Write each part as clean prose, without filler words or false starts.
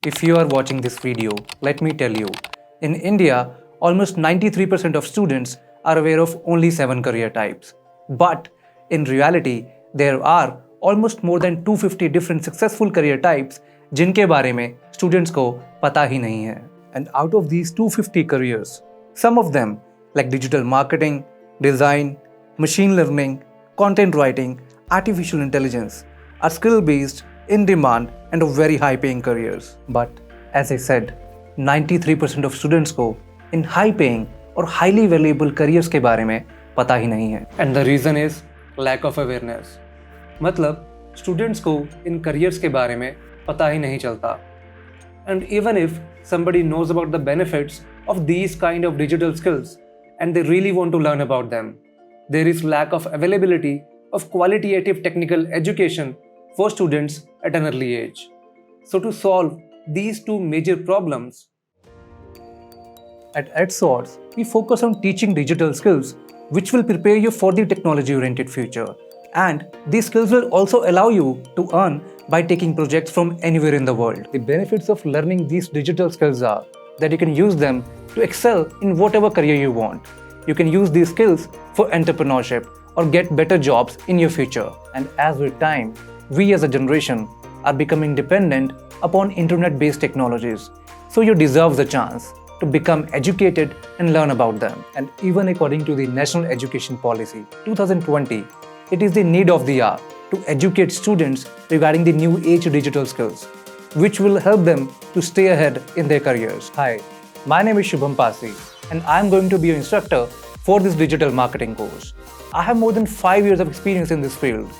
If you are watching this video, let me tell you, in India, almost 93% of students are aware of only 7 career types. But in reality, there are almost more than 250 different successful career types जिनके बारे में students को पता ही नहीं है. And out of these 250 careers, some of them like digital marketing, design, machine learning, content writing, artificial intelligence are skill-based, in-demand and of very high-paying careers. But as I said, 93% of students को इन high-paying और highly valuable careers के बारे में पता ही नहीं है. And the reason is lack of awareness. मतलब students को इन careers के बारे में पता ही नहीं चलता. And even if somebody knows about the benefits of these kind of digital skills and they really want to learn about them, there is lack of availability of qualitative technical education for students at an early age. So to solve these two major problems, at EdSource, we focus on teaching digital skills which will prepare you for the technology-oriented future. And these skills will also allow you to earn by taking projects from anywhere in the world. The benefits of learning these digital skills are that you can use them to excel in whatever career you want. You can use these skills for entrepreneurship or get better jobs in your future. And as with time, we as a generation are becoming dependent upon internet-based technologies. So you deserve the chance to become educated and learn about them. And even according to the National Education Policy 2020, it is the need of the hour to educate students regarding the new age digital skills, which will help them to stay ahead in their careers. Hi, my name is Shubham Pasi, and I am going to be your instructor for this digital marketing course. I have more than 5 years of experience in this field,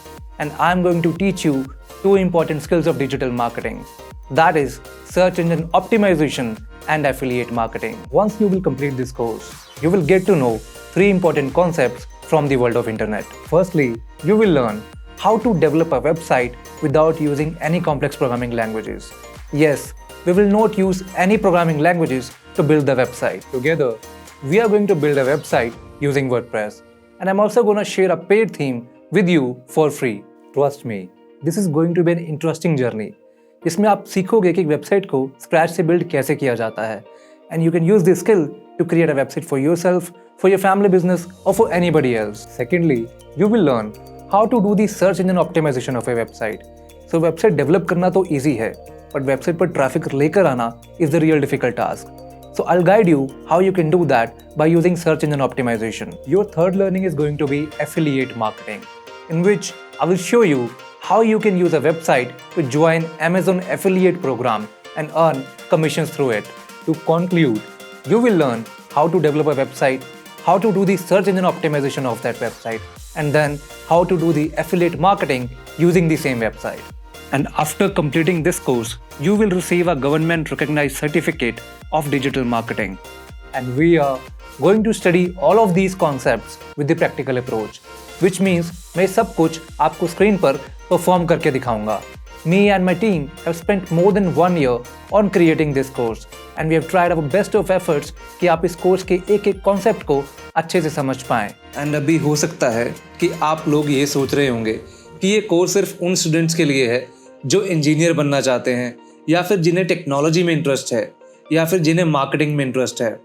and I am going to teach you 2 important skills of digital marketing. That is search engine optimization and affiliate marketing. Once you will complete this course, you will get to know 3 important concepts from the world of internet. Firstly, you will learn how to develop a website without using any complex programming languages. Yes, we will not use any programming languages to build the website. Together, we are going to build a website using WordPress. And I'm also going to share a paid theme with you for free. Trust me, this is going to be an interesting journey. इसमें आप सीखोगे कि website को scratch से build कैसे किया जाता है. And you can use this skill to create a website for yourself, for your family business or for anybody else. Secondly, you will learn how to do the search engine optimization of a website. So website develop करना तो easy है, but website पर traffic लेकर आना is the real difficult task. So I'll guide you how you can do that by using search engine optimization. Your third learning is going to be affiliate marketing, in which I will show you how you can use a website to join Amazon affiliate program and earn commissions through it. To conclude, you will learn how to develop a website, how to do the search engine optimization of that website, and then how to do the affiliate marketing using the same website. And after completing this course, you will receive a government-recognized certificate of digital marketing. And we are going to study all of these concepts with the practical approach, which means मैं सब कुछ आपको screen पर perform करके दिखाऊंगा. Me and my team have spent more than 1 year on creating this course, and we have tried our best of efforts कि आप इस कोर्स के एक-एक कॉन्सेप्ट को अच्छे से समझ पाएं. एंड अभी हो सकता है कि आप लोग ये सोच रहे होंगे कि ये कोर्स सिर्फ उन स्टूडेंट्स के लिए है जो इंजीनियर बनना चाहते हैं, या फिर जिन्हें टेक्नोलॉजी में इंटरेस्ट है, या फिर जिन्हें मार्केटिंग में इंटरेस्ट है.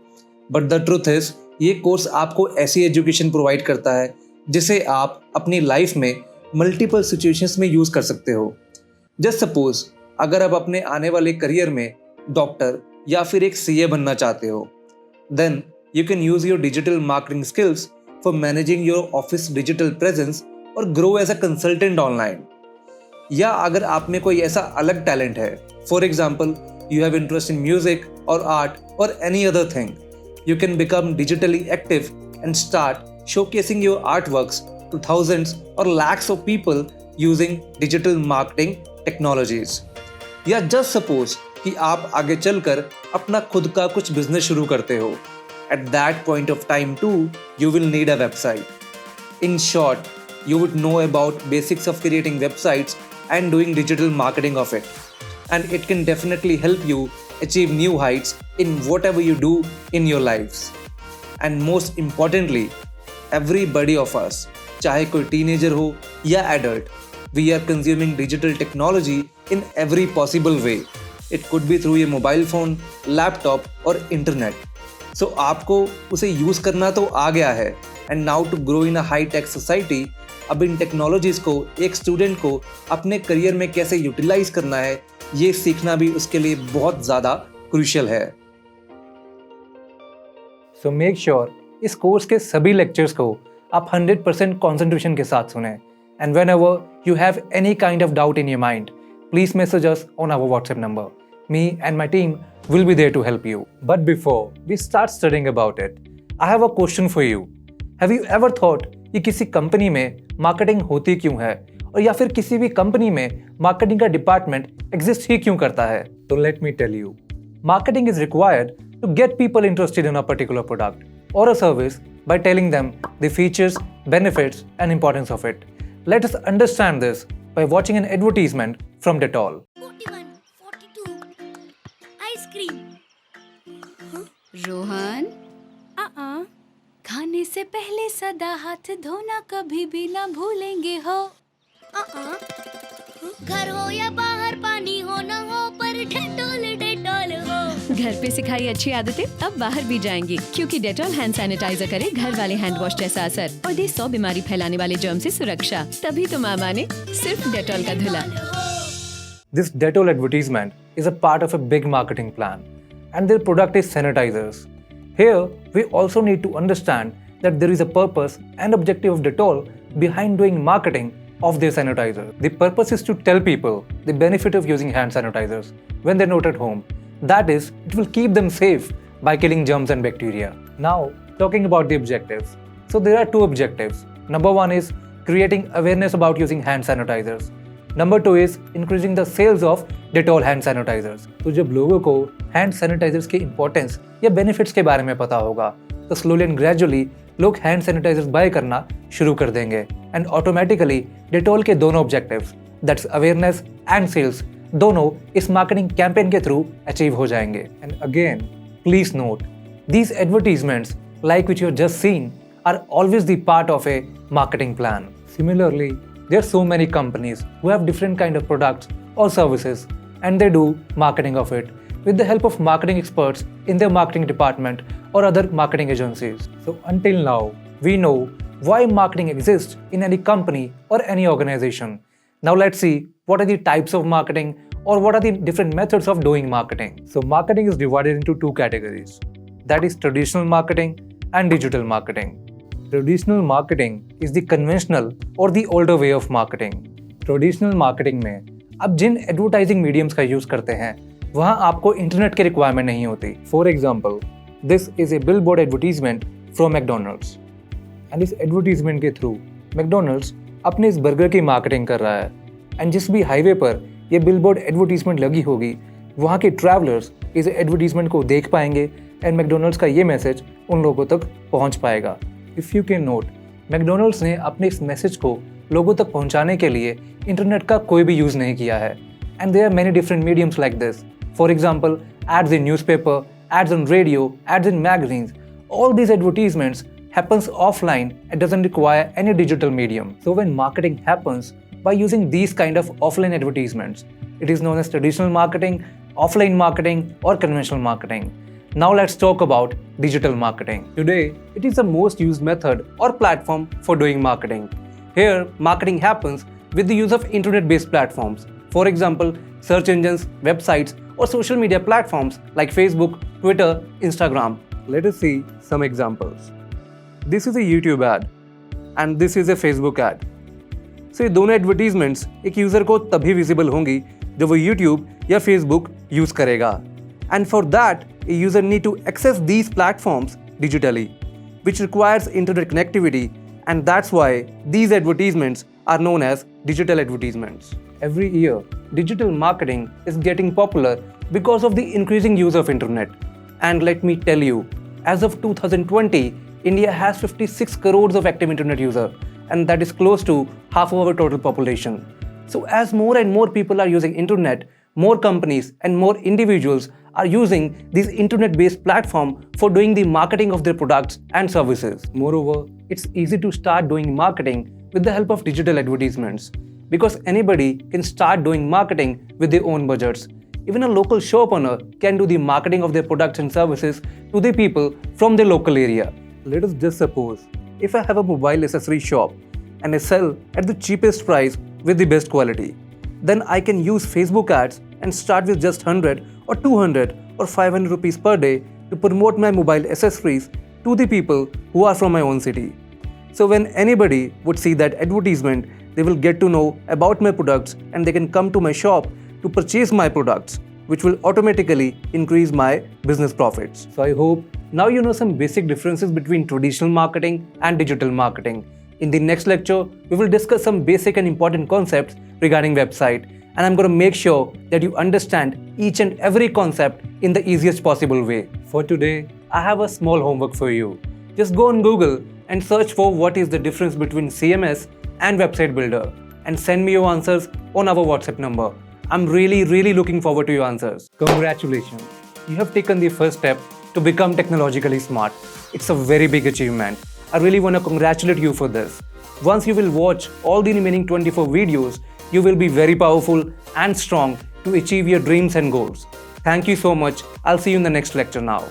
बट द ट्रुथ इज, ये कोर्स आपको ऐसी एजुकेशन प्रोवाइड करता है जिसे आप अपनी लाइफ में मल्टीपल सिचुएशंस में यूज़ कर सकते हो. जस्ट सपोज अगर आप अपने आने वाले करियर में डॉक्टर या फिर एक सीए बनना चाहते हो, then you can use your digital marketing skills for managing your office digital presence और grow as a consultant online. या अगर आप में कोई ऐसा अलग टैलेंट है, for example you have interest in music और आर्ट और any other thing, you can become digitally active and start showcasing your artworks to thousands or lakhs of people using digital marketing technologies. या just suppose कि आप आगे चलकर अपना खुद का कुछ बिजनेस शुरू करते हो. At that point of time too, you will need a website. In short, you would know about basics of creating websites and doing digital marketing of it. And it can definitely help you achieve new heights in whatever you do in your lives. And most importantly, everybody of us, चाहे कोई teenager हो या adult, we are consuming digital technology in every possible way. It could be through your mobile phone, laptop or internet. So आपको उसे use करना तो आ गया है and now to grow in a high-tech society, अब इन technologies को एक student को अपने करियर में कैसे यूटिलाइज करना है, ये सीखना भी उसके लिए बहुत ज़्यादा क्रूशियल है. So make sure इस कोर्स के सभी लेक्चर्स को आप 100% कंसंट्रेशन के साथ सुनें. And whenever you have any kind of doubt in your mind, please message us on our WhatsApp number. Me and my team will be there to help you. But before we start studying about it, I have a question for you. Have you ever thought कि किसी company में marketing होती क्यों है, और या फिर किसी भी कंपनी में मार्केटिंग का डिपार्टमेंट एग्जिस्ट ही क्यों करता है? तो let me tell you. Marketing is required to get people interested in a particular product or a service by telling them the features, benefits and importance of it. Let us understand this by watching an advertisement from Dettol. 41, 42, ice cream. Rohan, खाने से पहले सदा हाथ धोना कभी भी ना भूलेंगे हो. घर हो या बाहर पानी हो ना हो, पर डेटॉल डेटॉल हो. घर पे सिखाई अच्छी आदतें अब बाहर भी जाएंगी, क्योंकि डेटॉल हैंड सैनिटाइजर करे घर वाले हैंड वॉश जैसा असर और दे 100 बीमारी फैलाने वाले जर्म से सुरक्षा. तभी तो मामा ने सिर्फ डेटॉल का धुला. This Dettol advertisement is a part of a big marketing plan, and their product is sanitizers. Here, we also need to understand that there is a purpose and objective of Dettol behind doing marketing of their sanitizer. The purpose is to tell people the benefit of using hand sanitizers when they're not at home. That is, it will keep them safe by killing germs and bacteria. Now, talking about the objectives. So there are two objectives. Number one is creating awareness about using hand sanitizers. Number two is increasing the sales of Dettol hand sanitizers. तो जब लोगों को hand sanitizers की importance या benefits के बारे में पता होगा, तो slowly and gradually लोग hand sanitizers buy करना शुरू कर देंगे, and automatically Dettol के दोनों objectives, that's awareness and sales, दोनों इस marketing campaign के through achieve हो जाएंगे. And again, please note, these advertisements, like which you have just seen, are always the part of a marketing plan. Similarly, there are so many companies who have different kind of products or services, and they do marketing of it with the help of marketing experts in their marketing department or other marketing agencies. So until now, we know why marketing exists in any company or any organization. Now let's see what are the types of marketing or what are the different methods of doing marketing. So marketing is divided into two categories. That is traditional marketing and digital marketing. Traditional marketing is the conventional or the older way of marketing. Traditional marketing में आप जिन advertising mediums का use करते हैं, वहाँ आपको internet की requirement नहीं होती. For example, this is a billboard advertisement from McDonald's, and इस एडवर्टीजमेंट के थ्रू मैकडोनल्ड्स अपने इस बर्गर की मार्केटिंग कर रहा है. एंड जिस भी हाईवे पर ये बिलबोर्ड एडवर्टीजमेंट लगी होगी, वहाँ के ट्रैवलर्स इस एडवर्टीजमेंट को देख पाएंगे एंड मैकडोनल्ड्स का ये मैसेज उन लोगों तक पहुँच पाएगा. If you can note, McDonald's ने अपने इस मैसेज को लोगों तक पहुंचाने के लिए इंटरनेट का कोई भी यूज़ नहीं किया है. And there are many different mediums like this. For example, ads in newspaper, ads on radio, ads in magazines. All these advertisements happens offline and doesn't require any digital medium. So when marketing happens by using these kind of offline advertisements, it is known as traditional marketing, offline marketing or conventional marketing. Now let's talk about digital marketing. Today, it is the most used method or platform for doing marketing. Here, marketing happens with the use of internet-based platforms. For example, search engines, websites, or social media platforms like Facebook, Twitter, Instagram. Let us see some examples. This is a YouTube ad and this is a Facebook ad. So ये दोनों advertisements एक user को तभी visible होंगी जब वो YouTube या Facebook use करेगा. And for that, a user need to access these platforms digitally, which requires internet connectivity, and that's why these advertisements are known as digital advertisements. Every year, digital marketing is getting popular because of the increasing use of internet. And let me tell you, as of 2020, India has 56 crores of active internet users, and that is close to half of our total population. So as more and more people are using internet, more companies and more individuals are using these internet-based platforms for doing the marketing of their products and services. Moreover, it's easy to start doing marketing with the help of digital advertisements, because anybody can start doing marketing with their own budgets. even a local shop owner can do the marketing of their products and services to the people from their local area. Let us just suppose if I have a mobile accessory shop and I sell at the cheapest price with the best quality, then I can use Facebook ads and start with just 100 or 200 or 500 rupees per day to promote my mobile accessories to the people who are from my own city. So when anybody would see that advertisement, they will get to know about my products and they can come to my shop to purchase my products, which will automatically increase my business profits. So I hope now you know some basic differences between traditional marketing and digital marketing. In the next lecture, we will discuss some basic and important concepts regarding website, and I'm going to make sure that you understand each and every concept in the easiest possible way. For today, I have a small homework for you. Just go on Google and search for what is the difference between CMS and website builder and send me your answers on our WhatsApp number. I'm really looking forward to your answers. Congratulations. You have taken the first step to become technologically smart. It's a very big achievement. I really want to congratulate you for this. Once you will watch all the remaining 24 videos, you will be very powerful and strong to achieve your dreams and goals. Thank you so much. I'll see you in the next lecture now.